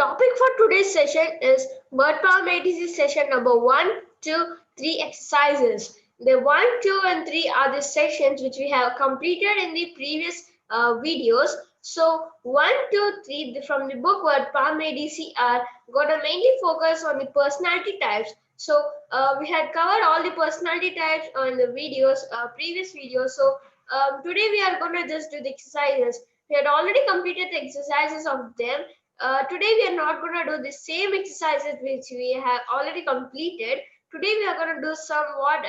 topic for today's session is word palm ATC session number 1, 2, 3 exercises. The 1, 2 and 3 are the sessions which we have completed in the previous videos. So 1, 2, 3 from the book word palm ADC are going to mainly focus on the personality types. So we had covered all the personality types on the videos, previous videos. So today we are going to just do the exercises. We had already completed the exercises of them. Today we are not going to do the same exercises which we have already completed. Today we are going to do somewhat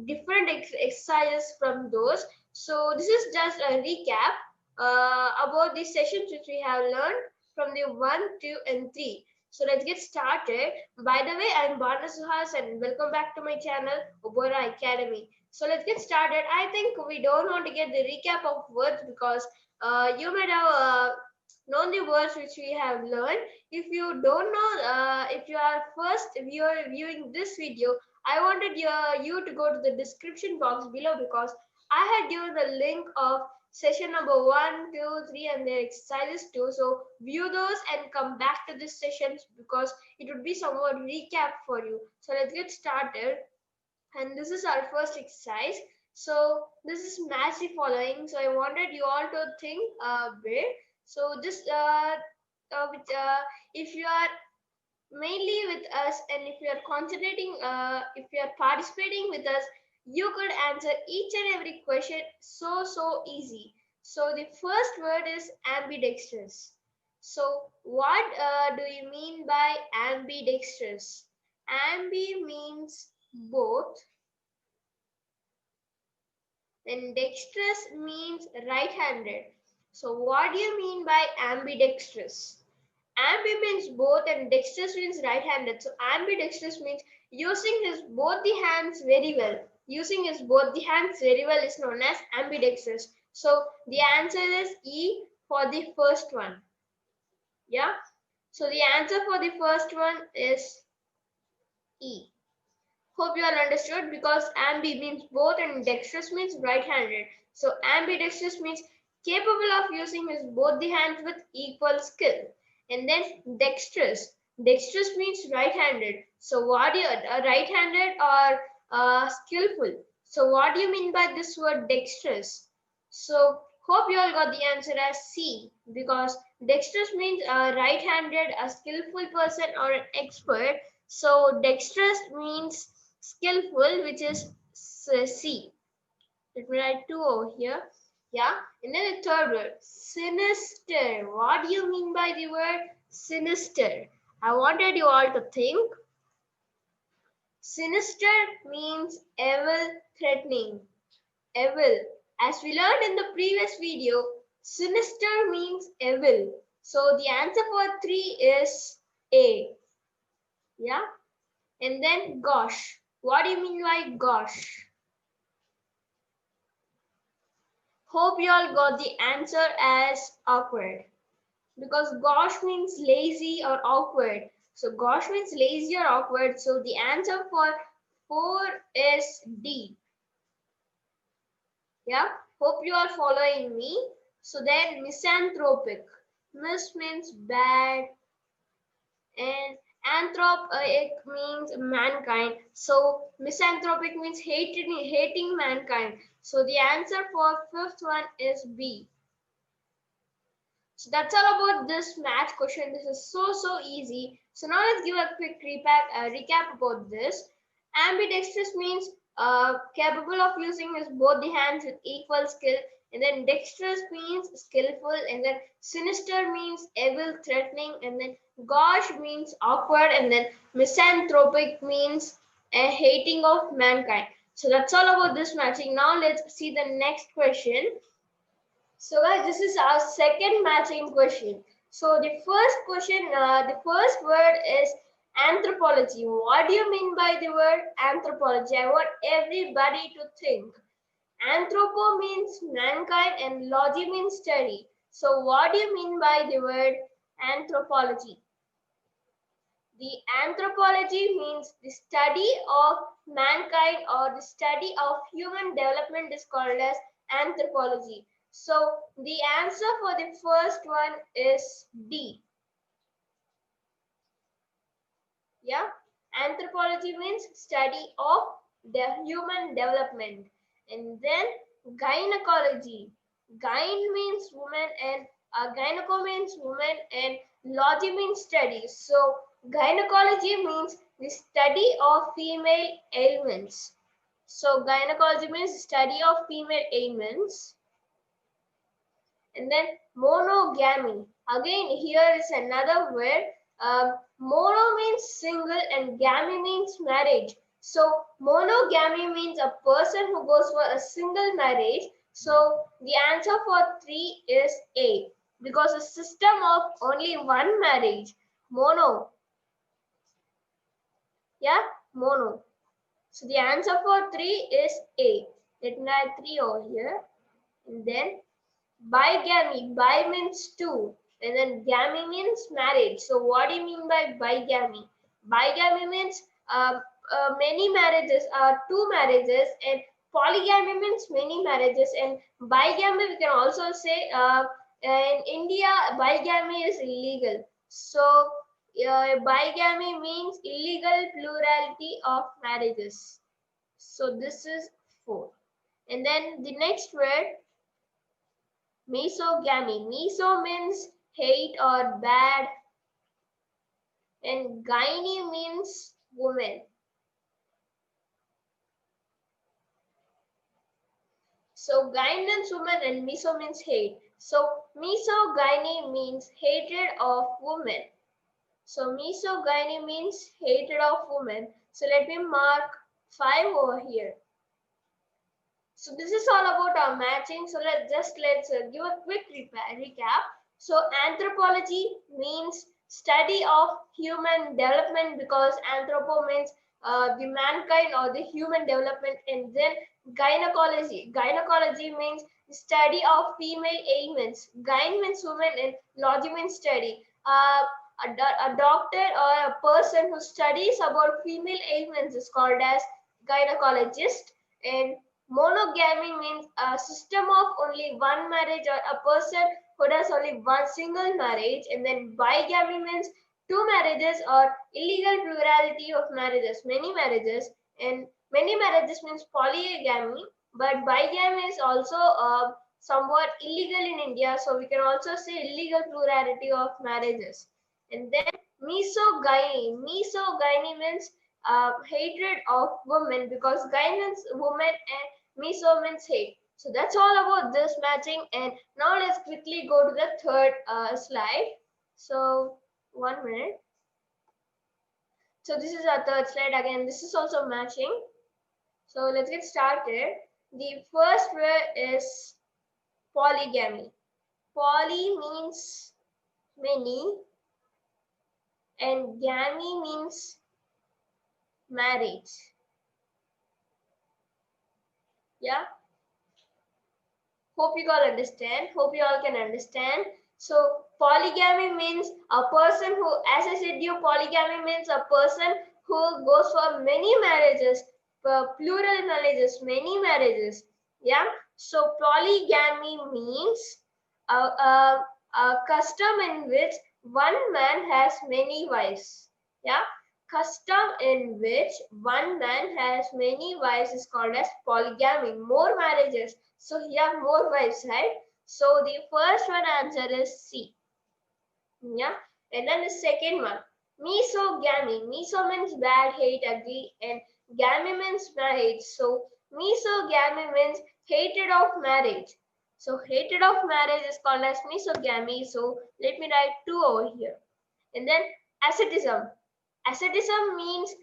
different exercises from those. So this is just a recap about the sessions which we have learned from the 1, 2 and 3. So let's get started. By the way, I am Barna Suhas and welcome back to my channel OBORRA Academy. So let's get started. I think we don't want to get the recap of words because you might have known the words which we have learned. If you don't know, if you are first viewer viewing this video, I wanted you to go to the description box below because I had given the link of session number 1, 2, 3 and their exercises too. So view those and come back to this sessions because it would be somewhat recap for you. So let's get started. And this is our first exercise. So this is match the following. So I wanted you all to think a bit. So just if you are mainly with us and if you are concentrating, if you are participating with us, you could answer each and every question so easy. So the first word is ambidextrous. So what do you mean by ambidextrous? Ambi means both and dexterous means right-handed. So what do you mean by ambidextrous? Ambi means both and dexterous means right-handed. So ambidextrous means using his both the hands very well. Using his both the hands very well is known as ambidextrous. So the answer is E for the first one. Yeah. So the answer for the first one is E. Hope you all understood because ambi means both and dexterous means right-handed. So ambidextrous means capable of using his both the hands with equal skill. And then dexterous. Dexterous means right-handed. So what do you right-handed or skillful? So what do you mean by this word dexterous? So hope you all got the answer as C because dexterous means right-handed, a skillful person or an expert. So dexterous means skillful, which is C. Let me write 2 over here. Yeah. And then the third word, sinister. What do you mean by the word sinister? I wanted you all to think. Sinister means evil, threatening. Evil. As we learned in the previous video, sinister means evil. So the answer for 3 is A. Yeah. And then gosh. What do you mean by gosh? Hope you all got the answer as awkward. Because gosh means lazy or awkward. So gosh means lazy or awkward. So the answer for 4 is D. Yeah. Hope you are following me. So then misanthropic. Mis means bad. And anthropic means mankind. So misanthropic means hating mankind. So the answer for 5th one is B. So that's all about this math question. This is so easy. So now let's give a quick recap about this. Ambidextrous means capable of using his both the hands with equal skill. And then dexterous means skillful. And then sinister means evil, threatening. And then gosh means awkward. And then misanthropic means a hating of mankind. So that's all about this matching. Now let's see the next question. So guys, this is our second matching question. So the first question, the first word is anthropology. What do you mean by the word anthropology? I want everybody to think. Anthropo means mankind and logy means study. So what do you mean by the word anthropology? The anthropology means the study of mankind or the study of human development is called as anthropology. So the answer for the first one is D. Yeah. Anthropology means study of the human development. And then gynecology. Gyne means woman and gyneco means woman and logy means study. So gynecology means the study of female ailments. So gynecology means study of female ailments. And then monogamy. Again, here is another word. Mono means single and gamy means marriage. So monogamy means a person who goes for a single marriage. So the answer for 3 is A, because a system of only one marriage. Mono. Yeah, mono. So the answer for 3 is A. Let me write 3 over here. And then bigamy. Bi means two, and then gamy means marriage. So what do you mean by bigamy? Bigamy means many marriages, two marriages, and polygamy means many marriages. And bigamy we can also say in India bigamy is illegal. So bigamy means illegal plurality of marriages. So this is 4. And then the next word, misogamy. Miso means hate or bad, and gyne means woman. So gyne means woman and miso means hate. So misogyny means hatred of woman. So misogyny means hatred of woman. So let me mark 5 over here. So this is all about our matching. So let's give a quick recap. So anthropology means study of human development, because anthropo means the mankind or the human development. And then gynecology. Gynecology means study of female ailments. Gyne means woman and logy means study. A doctor or a person who studies about female ailments is called as gynecologist. And monogamy means a system of only one marriage, or a person who does only one single marriage. And then bigamy means two marriages or illegal plurality of marriages, many marriages. And many marriages means polygamy, but bigamy is also somewhat illegal in India. So we can also say illegal plurality of marriages. And then misogyny. Misogyny means hatred of women, because gyne means woman and miso means hate. So that's all about this matching. And now let's quickly go to the third slide. So 1 minute. So this is our third slide. Again, this is also matching. So let's get started. The first word is polygamy. Poly means many and gamy means marriage. Yeah. Hope you all understand. Hope you all can understand. So polygamy means a person who, as I said you, polygamy means a person who goes for many marriages, plural marriages, many marriages. Yeah. So polygamy means a custom in which one man has many wives. Yeah. Custom in which one man has many wives is called as polygamy. More marriages. So here more wives, right? So the first one answer is C. Yeah. And then the second one, misogamy. Miso means bad, hate, ugly, and gamy means marriage. So misogamy means hatred of marriage. So hatred of marriage is called as misogamy. So let me write 2 over here. And then asceticism. Asceticism means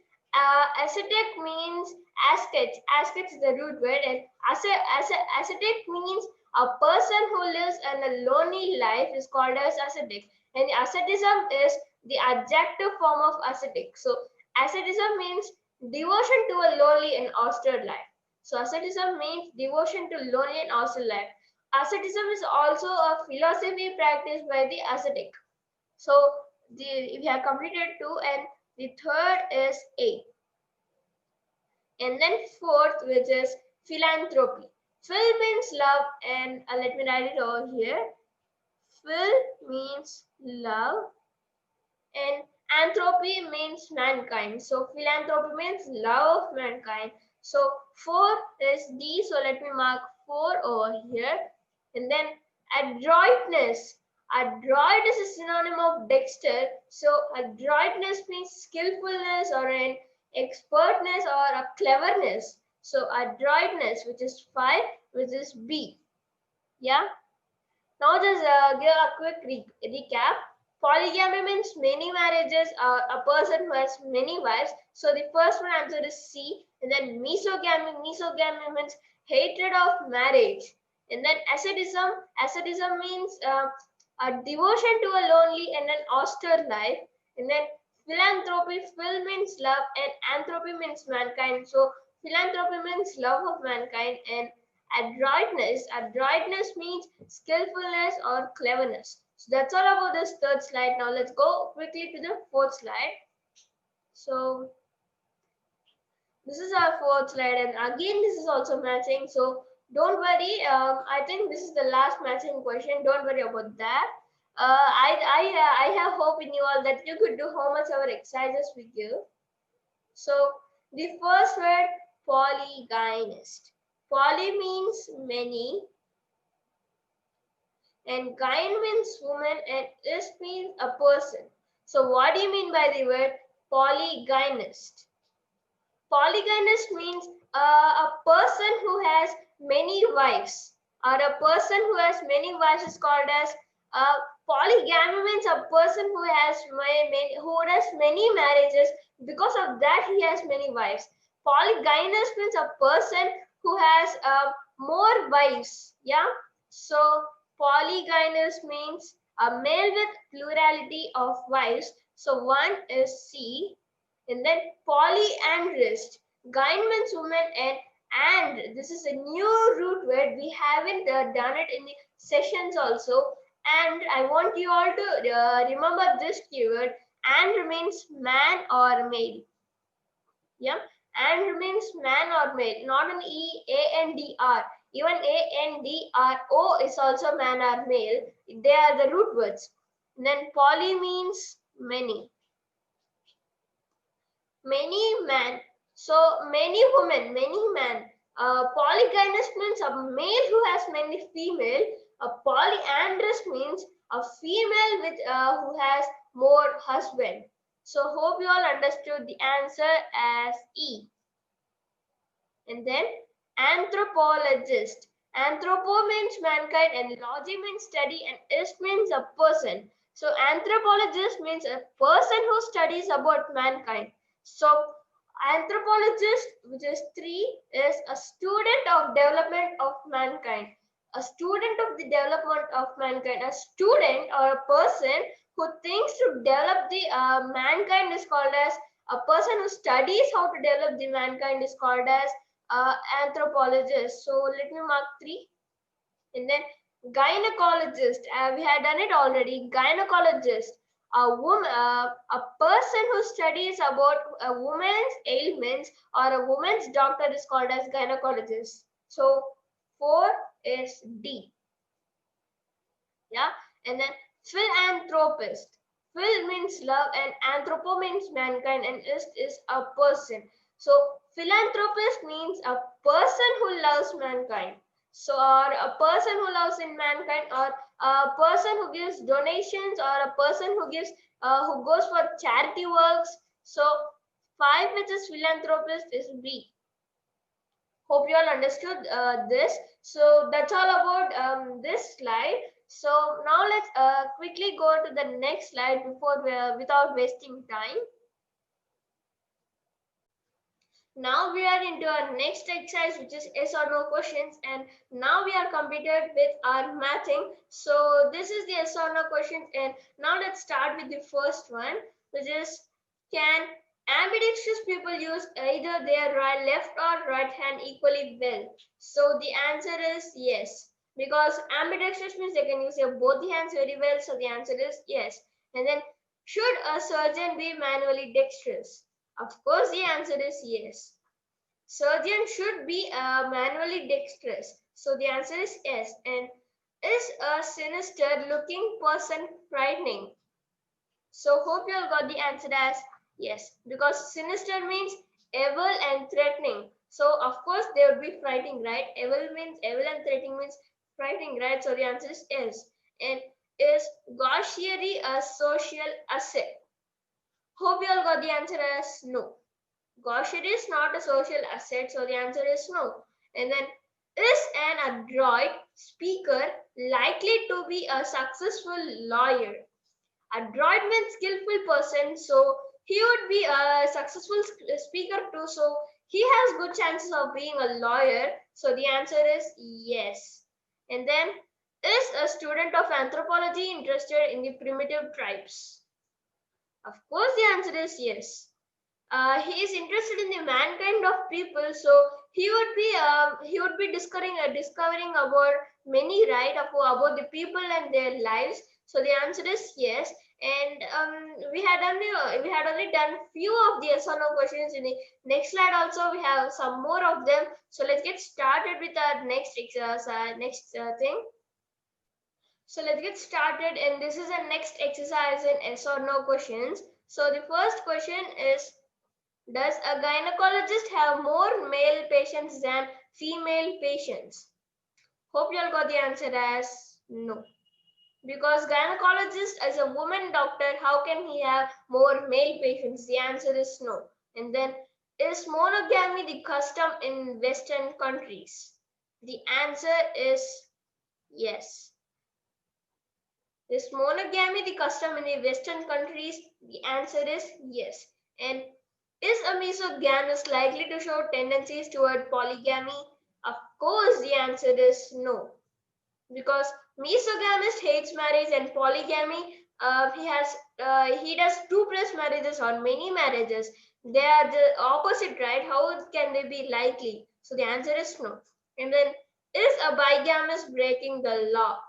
ascetic means asketes. Asketes is the root word, and ascetic means a person who lives in a lonely life is called as ascetic. And asceticism is the adjective form of ascetic. So asceticism means devotion to a lonely and austere life. So asceticism means devotion to lonely and austere life. Asceticism is also a philosophy practiced by the ascetic. So we have completed 2, and the third is A. And then fourth, which is philanthropy. Phil means love, and let me write it over here. Phil means love, and philanthropy means mankind. So philanthropy means love of mankind. So 4 is D. So let me mark 4 over here. And then adroitness. Adroit is a synonym of dexter. So adroitness means skillfulness or an expertness or a cleverness. So adroitness, which is 5, which is B. Yeah. Now just give a quick recap. Polygamy means many marriages, a person who has many wives. So the first one answer is C. And then misogamy. Misogamy means hatred of marriage. And then ascetism. Ascetism means a devotion to a lonely and an austere life. And then philanthropy. Phil means love and anthropy means mankind. So philanthropy means love of mankind, and adroitness. Adroitness means skillfulness or cleverness. So that's all about this third slide. Now let's go quickly to the fourth slide. So this is our fourth slide, and again this is also matching. So don't worry. I think this is the last matching question. Don't worry about that. I have hope in you all that you could do how much our exercises we give. So the first word, polygynist. Poly means many, and gyne means woman, and ist means a person. So what do you mean by the word polygynist? Polygynist means a person who has many wives, or a person who has many wives is called as polygamy. Means a person who has many marriages. Because of that, he has many wives. Polygynist means a person who has more wives. Yeah. So polygynous means a male with plurality of wives. So 1 is C. And then polyandrist. Gyne means woman, and this is a new root word. We haven't done it in the sessions also. And I want you all to remember this keyword. And means man or male. Yeah. And means man or male, not an E, A, N, D, R. Even A, N, D, R, O is also man or male. They are the root words. And then poly means many. Many man. So many women, many man. Polygynous means a male who has many female. A polyandrous means a female with who has more husband. So hope you all understood the answer as E. And then anthropologist. Anthropo means mankind, and logi means study, and ist means a person. So anthropologist means a person who studies about mankind. So anthropologist, which is 3, is a student of development of mankind. A student of the development of mankind. A student or a person who thinks to develop the mankind is called as a person who studies how to develop the mankind is called as anthropologist. So let me mark 3. And then gynecologist. We had done it already. Gynecologist. A woman, a person who studies about a woman's ailments or a woman's doctor is called as gynecologist. So 4 is D. Yeah. And then philanthropist. Phil means love, and anthropo means mankind, and ist is a person. So philanthropist means a person who loves mankind. So, or a person who loves in mankind, or a person who gives donations, or a person who gives who goes for charity works. So 5, which is philanthropist, is B. Hope you all understood this. So that's all about this slide. So now let's quickly go to the next slide without wasting time. Now we are into our next exercise, which is yes or no questions, and now we are completed with our matching. So this is the yes or no questions, and now let's start with the first one, which is, can ambidextrous people use either their left or right hand equally well? So the answer is yes, because ambidextrous means they can use both the hands very well. So the answer is yes. And then, should a surgeon be manually dexterous? Of course, the answer is yes. Surgeon should be manually dexterous. So the answer is yes. And is a sinister looking person frightening? So hope you all got the answer as yes, because sinister means evil and threatening. So of course they would be frightening, right? Evil and threatening means frightening, right? So the answer is yes. And is gaucherie a social asset? Hope you all got the answer as no. Gaucherie is not a social asset, so the answer is no. And then, is an adroit speaker likely to be a successful lawyer? Adroit means skillful person, so he would be a successful speaker too. So he has good chances of being a lawyer. So the answer is yes. And then, is a student of anthropology interested in the primitive tribes? Of course, the answer is yes. He is interested in the mankind of people, so he would be discovering about many, right, about the people and their lives. So the answer is yes. And we had only done few of the yes or no questions. In the next slide also we have some more of them. So let's get started with our next thing. So let's get started, and this is the next exercise in yes or no questions. So the first question is, does a gynecologist have more male patients than female patients? Hope you all got the answer as no. Because gynecologist is a woman doctor, how can he have more male patients? The answer is no. And then, is monogamy the custom in Western countries? The answer is yes. Is monogamy the custom in the Western countries? The answer is yes. And is a misogamist likely to show tendencies toward polygamy? Of course, the answer is no. Because misogamist hates marriage and polygamy, he does 2+ marriages or many marriages. They are the opposite, right? How can they be likely? So the answer is no. And then, is a bigamist breaking the law?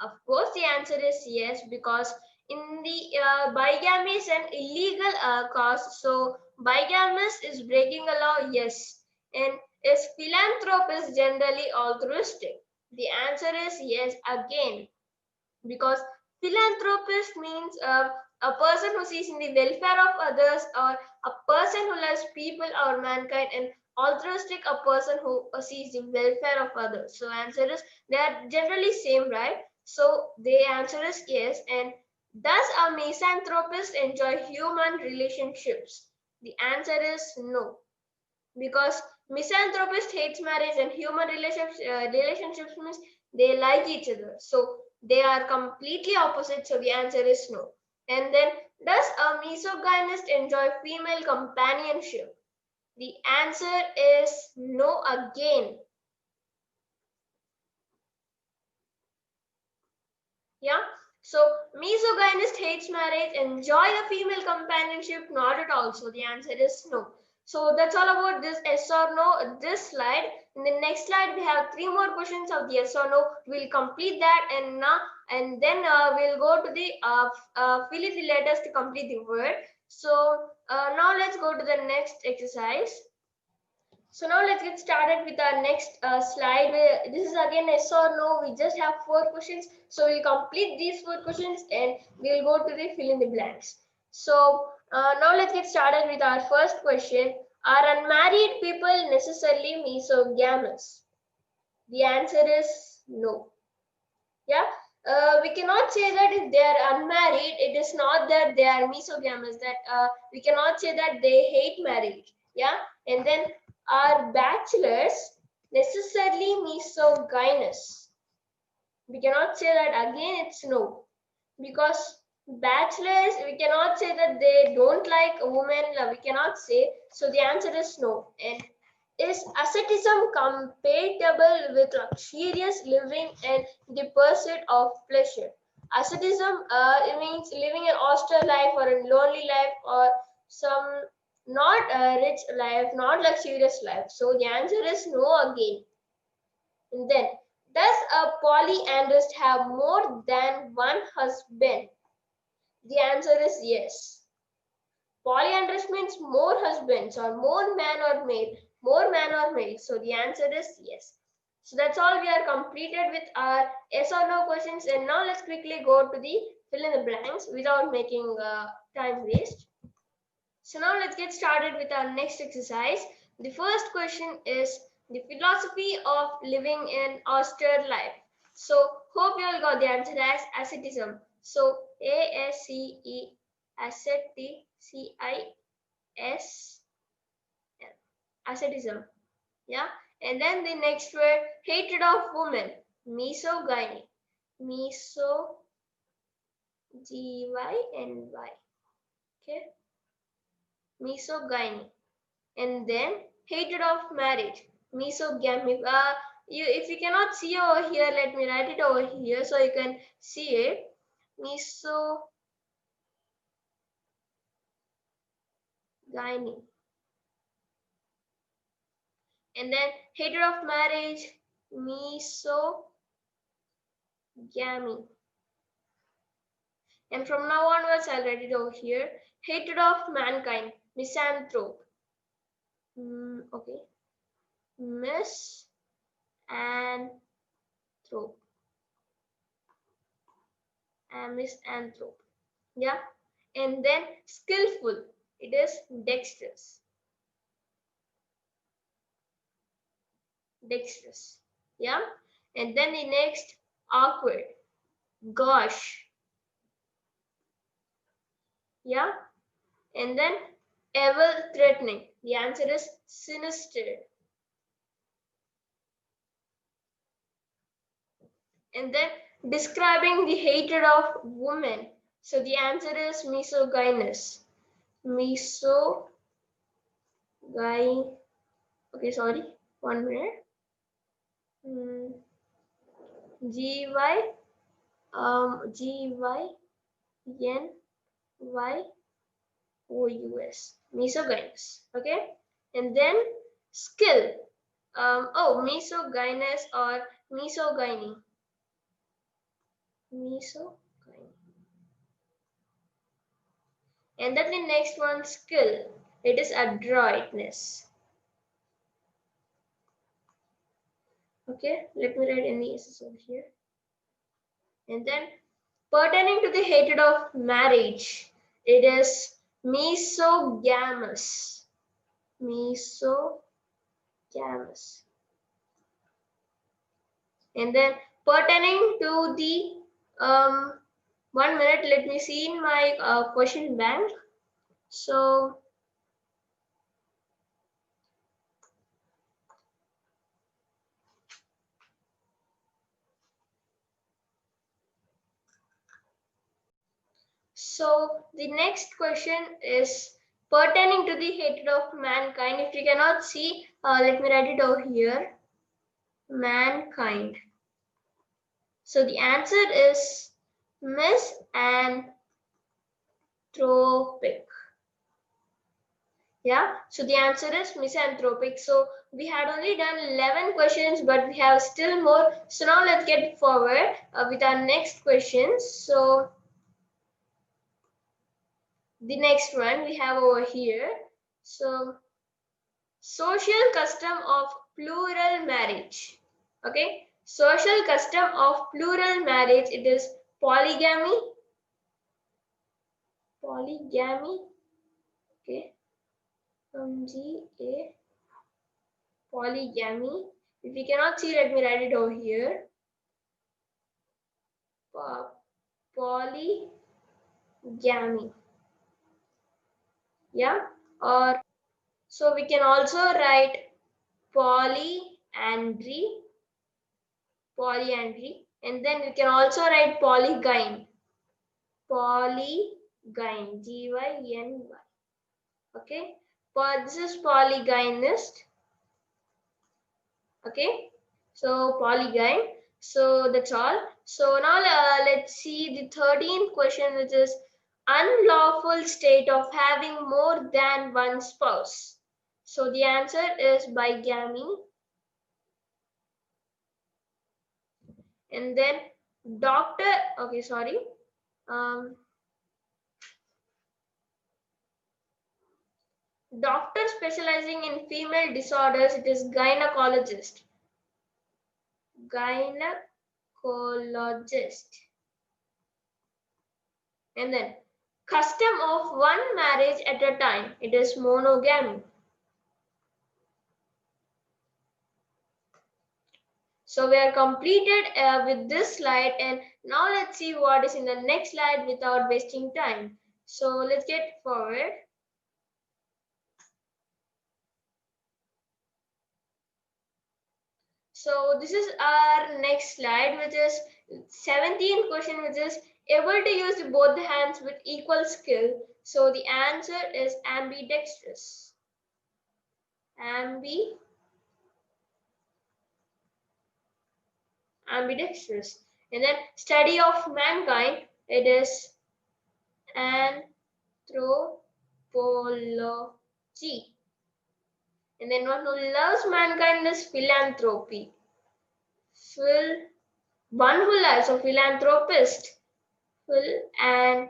Of course, the answer is yes, because in the bigamy is an illegal cause. So bigamist is breaking a law, yes. And is philanthropist generally altruistic? The answer is yes again, because philanthropist means a person who sees in the welfare of others, or a person who loves people or mankind, and altruistic a person who sees the welfare of others. So answer is, they are generally same, right? So the answer is yes. And does a misanthropist enjoy human relationships? The answer is no, because misanthropist hates marriage and human relationships means they like each other, so they are completely opposite. So the answer is no. And then, does a misogynist enjoy female companionship? The answer is no again. Yeah, so misogynist hates marriage, enjoy the female companionship? Not at all. So the answer is no. So that's all about this yes or no, this slide. In the next slide, we have 3 more questions of the yes or no. We'll complete that, and then we'll go to the fill in the letters to complete the word. So now let's go to the next exercise. So now let's get started with our next slide. This is again yes or no. We just have 4 questions. So we'll complete these 4 questions and we'll go to the fill in the blanks. So now let's get started with our first question. Are unmarried people necessarily mesogamous? The answer is no. Yeah. We cannot say that if they are unmarried, it is not that they are mesogamous. That we cannot say that they hate marriage. Yeah. And then, are bachelors necessarily misogynous? We cannot say that again. It's no, because bachelors, we cannot say that they don't like a woman. We cannot say. So the answer is no. And is asceticism compatible with luxurious living and the pursuit of pleasure? Asceticism it means living an austere life or a lonely life or some not a rich life, not luxurious life. So the answer is no again. And then, does a polyandrist have more than one husband? The answer is yes. Polyandrous means more husbands or more man or male, more man or male. So the answer is yes. So that's all, we are completed with our yes or no questions. And now let's quickly go to the fill in the blanks without making time waste. So now let's get started with our next exercise. The first question is the philosophy of living in austere life. So hope you all got the answer as asceticism. So A-S-C-E, asceticism, asceticism. Yeah. And then the next word, hatred of women, misogyny, miso, G-Y-N-Y. Okay. Misogyny. And then hatred of marriage, misogamy. If you cannot see over here, let me write it over here so you can see it. Misogyny. And then hatred of marriage, misogamy. And from now onwards, I'll write it over here. Hatred of mankind, misanthrope. Okay. Misanthrope. Misanthrope. Yeah. And then skillful. It is dexterous. Dexterous. Yeah. And then the next, awkward. Gosh. Yeah. And then ever threatening. The answer is sinister. And then describing the hatred of women. So the answer is misogynous. Misogyny. Okay, sorry. 1 minute. Gynous. Misogynous. Okay. And then skill. Misogynous or misogyny. Misogyny. And then the next one, skill. It is adroitness. Okay, let me write any S's over here. And then pertaining to the hatred of marriage, it is misogamous. Misogamous. And then pertaining to the 1 minute, let me see in my question bank. So the next question is pertaining to the hatred of mankind. If you cannot see, let me write it over here. Mankind. So the answer is misanthropic. Yeah, so the answer is misanthropic. So we had only done 11 questions, but we have still more. So now let's get forward with our next questions. So the next one we have over here. So social custom of plural marriage. Okay, social custom of plural marriage, it is polygamy. Okay, polygamy. If you cannot see, let me write it over here. Polygamy. Yeah, or so we can also write polyandry, and then we can also write polygyne, Gyny. Okay, this is polygynist. Okay, so polygyne. So that's all. So now let's see the 13th question, which is unlawful state of having more than one spouse. So the answer is bigamy. And then doctor, okay, sorry. Doctor specializing in female disorders, it is gynecologist. Gynecologist. And then custom of one marriage at a time. It is monogamy. So we are completed with this slide, and now let's see what is in the next slide without wasting time. So let's get forward. So this is our next slide, which is 17th question, which is able to use both the hands with equal skill. So the answer is ambidextrous. Ambidextrous. And then study of mankind, it is anthropology. And then one who loves mankind is philanthropy. One who loves, so philanthropist. Anthropist.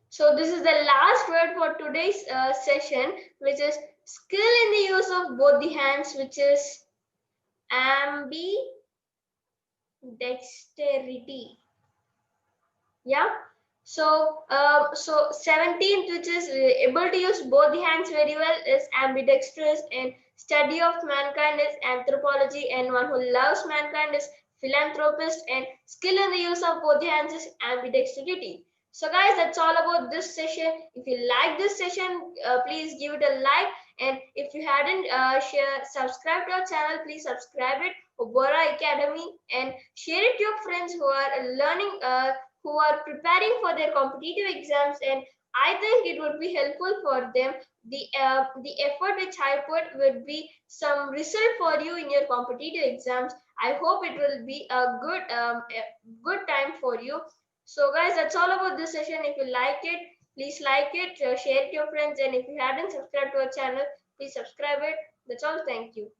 So this is the last word for today's session, which is skill in the use of both the hands, which is ambidexterity. Yeah. So 17th, which is able to use both the hands very well, is ambidextrous, and study of mankind is anthropology, and one who loves mankind is philanthropist, and skill in the use of both the hands is ambidexterity. So guys, that's all about this session. If you like this session, please give it a like, and if you hadn't subscribed to our channel, please subscribe it, OBORRA Academy, and share it to your friends who are learning, who are preparing for their competitive exams, and I think it would be helpful for them. The effort which I put would be some result for you in your competitive exams. I hope it will be a good time for you. So guys, that's all about this session. If you like it, please like it, share it to your friends, and if you haven't subscribed to our channel, please subscribe it. That's all. Thank you.